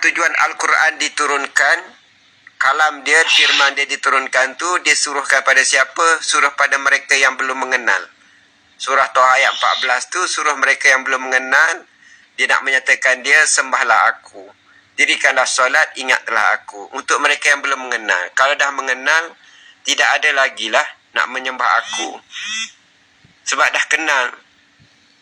tujuan Al-Quran diturunkan, kalam dia, firman dia diturunkan tu, dia suruhkan pada siapa? Suruh pada mereka yang belum mengenal. Surah Toha ayat 14 tu suruh mereka yang belum mengenal, dia nak menyatakan dia, sembahlah aku, dirikanlah solat, ingatlah aku. Untuk mereka yang belum mengenal. Kalau dah mengenal, tidak ada lagi lah nak menyembah aku. Sebab dah kenal.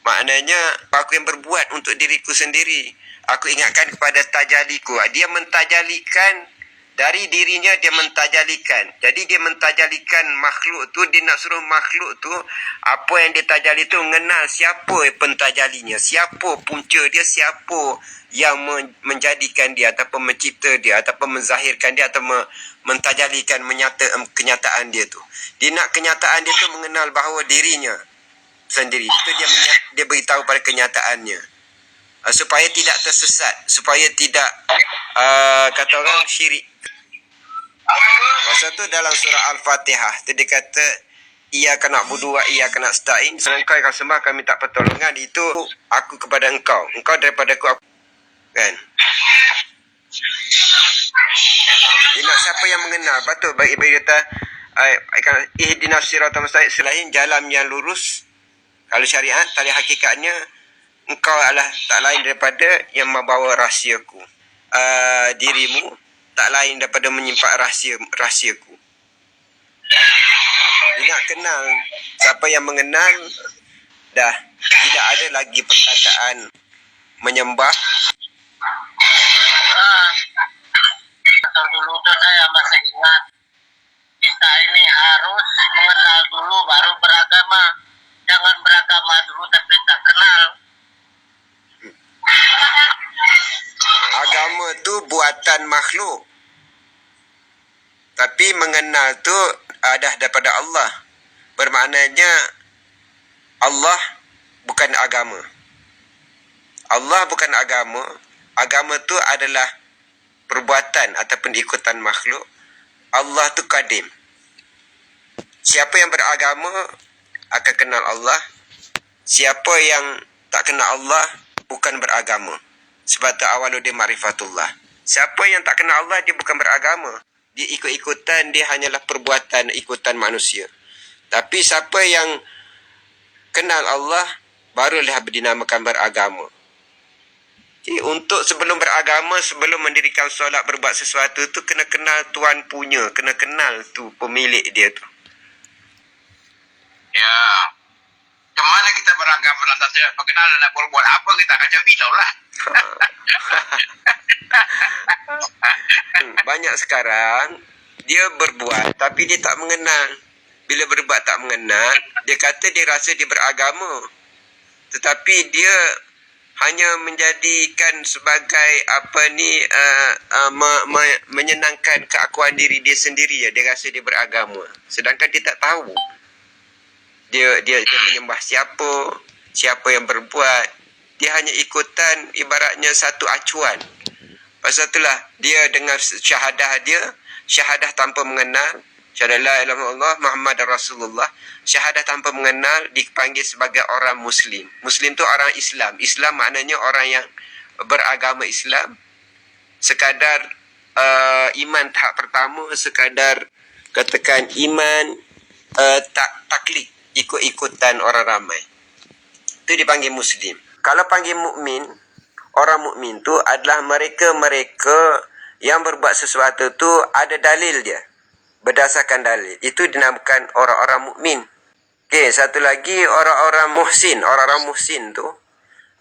Maknanya, aku yang berbuat untuk diriku sendiri. Aku ingatkan kepada tajaliku. Dia mentajalikan dari dirinya, dia mentajalikan. Jadi dia mentajalikan makhluk tu, dia nak suruh makhluk tu, apa yang dia tajali tu, mengenal siapa pentajalinya, siapa punca dia, siapa yang menjadikan dia, ataupun mencipta dia, ataupun menzahirkan dia, atau mentajalikan kenyataan dia tu. Dia nak kenyataan dia tu mengenal bahawa dirinya sendiri. Itu dia beritahu pada kenyataannya. Supaya tidak tersesat, supaya tidak kata orang syirik. Masa tu dalam surah Al-Fatihah tu dia kata, iyyaka na'budu wa iyyaka nasta'in. Engkau yang sembah, kami minta pertolongan, itu aku kepada engkau, engkau daripada aku, kan? Dia nak siapa yang mengenal. Betul bagi kata ihdinas siratal mustaqim, selain jalan yang lurus. Kalau syariat, tali hakikatnya, engkau adalah tak lain daripada yang membawa rahsiaku. Dirimu tak lain daripada menyimpan rahsiaku. Dia nak kenal. Siapa yang mengenal, dah tidak ada lagi perkataan menyembah. Atau dulu tu saya masih ingat, kita ini harus mengenal dulu baru beragama. Jangan beragama dulu tapi tak kenal. Agama tu buatan makhluk. Tapi mengenal tu ada daripada Allah. Bermaknanya Allah bukan agama. Allah bukan agama. Agama tu adalah perbuatan ataupun ikutan makhluk. Allah tu kadim. Siapa yang beragama akan kenal Allah. Siapa yang tak kenal Allah bukan beragama. Sebab tu awaludin ma'rifatullah. Siapa yang tak kenal Allah, dia bukan beragama. Dia ikut-ikutan, dia hanyalah perbuatan ikutan manusia. Tapi siapa yang kenal Allah, barulah dinamakan beragama. Jadi untuk sebelum beragama, sebelum mendirikan solat, berbuat sesuatu tu, kena kenal Tuhan punya. Kena kenal tu pemilik dia tu. Ya, kemana kita beragama dalam tak perkenalan nak berbuat apa, kita akan cari tahu lah. Banyak sekarang dia berbuat tapi dia tak mengenal. Bila berbuat tak mengenal, dia kata dia rasa dia beragama, tetapi dia hanya menjadikan sebagai menyenangkan keakuan diri dia sendiri. Dia rasa dia beragama, sedangkan dia tak tahu dia menyembah siapa yang berbuat. Dia hanya ikutan, ibaratnya satu acuan. Pasal itulah dia dengan syahadah tanpa mengenal, syahadah la ilaha illallah Muhammad Rasulullah, syahadah tanpa mengenal, dipanggil sebagai orang Muslim. Muslim tu orang Islam. Islam maknanya orang yang beragama Islam. Sekadar iman tahap pertama, sekadar katakan iman taklid, ikut-ikutan orang ramai. Itu dipanggil Muslim. Kalau panggil mukmin, orang mukmin tu adalah mereka-mereka yang berbuat sesuatu tu ada dalil dia. Berdasarkan dalil. Itu dinamakan orang-orang mukmin. Okey, satu lagi orang-orang muhsin. Orang-orang muhsin tu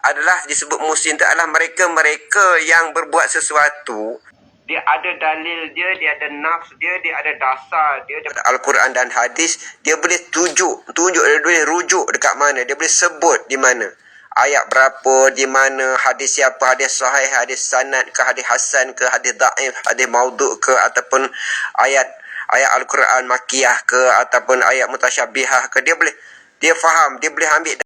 adalah disebut muhsin tu adalah mereka-mereka yang berbuat sesuatu. Dia ada dalil dia ada nafs dia ada dasar dia. Al-Quran dan hadis, dia boleh tunjuk, dia boleh rujuk dekat mana, dia boleh sebut di mana. Ayat berapa, di mana, hadis siapa, hadis sahih, hadis sanad ke, hadis hasan ke, hadis daif, hadis maudhu' ke, ataupun ayat Al-Quran makiyah ke, ataupun ayat mutasyabihah ke, dia faham, dia boleh ambil